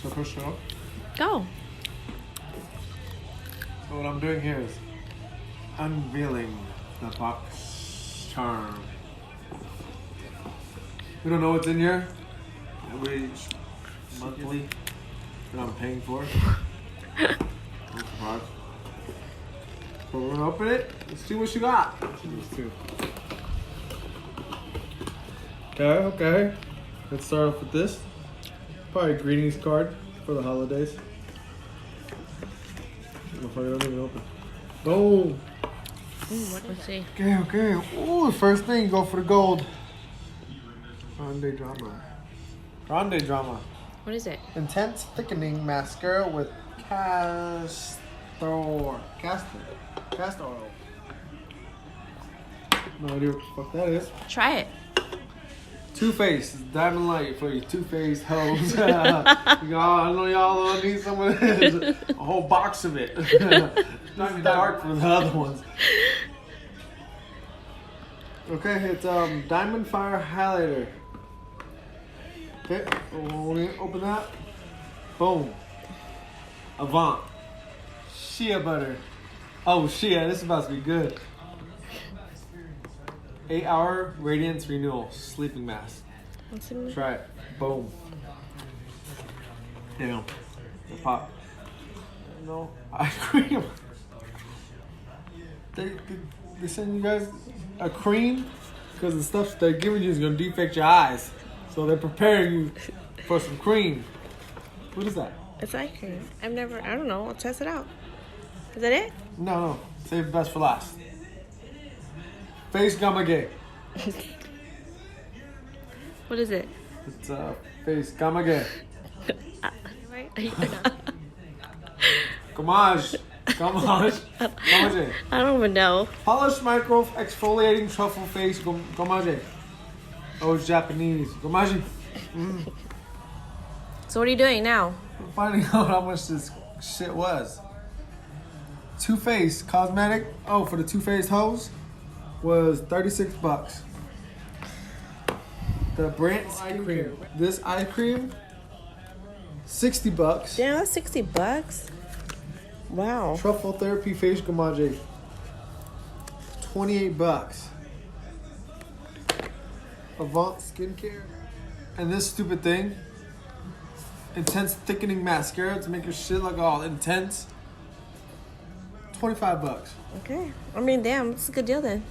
So push it up. Go. So what I'm doing here is unveiling the Boxycharm. We don't know what's in here. Every monthly that I'm paying for. So we're gonna open it. Let's see what you got. Okay. Let's start off with this. Probably a greetings card for the holidays. Before I don't even open. Oh. Let's see. Okay. Ooh, the first thing, go for the gold. Grande Drama. What is it? Intense thickening mascara with castor oil. No idea what the fuck that is. Try it. Too Faced Diamond Light for you Too Faced hoes. I know y'all need some of this. A whole box of it. Not even dark for the other ones. Okay, it's Diamond Fire Highlighter. Okay, open that. Boom. Avant. Shea butter. Oh, shea. This is about to be good. 8-hour radiance renewal sleeping mask. Try it. Boom. Damn. The pop. No ice cream. They send you guys a cream because the stuff they're giving you is gonna defect your eyes. So they're preparing you for some cream. What is that? It's ice cream. I don't know. I'll test it out. Is that it? No. Save the best for last. Face mamaKIM.G. What is it? It's face mamaKIM.G. Gamage. I don't even know. Polished micro exfoliating truffle face Gamage. Oh, it's Japanese. Gamage. So what are you doing now? I'm finding out how much this shit was. Too Faced cosmetic. Oh, for the Too Faced hose was $36. The brand eye cream. This eye cream, $60. Damn, that's $60. Wow. Truffle therapy face Gamage, $28. Avant skincare, and this stupid thing, intense thickening mascara to make your shit look all intense. $25. Okay. I mean, damn, it's a good deal then.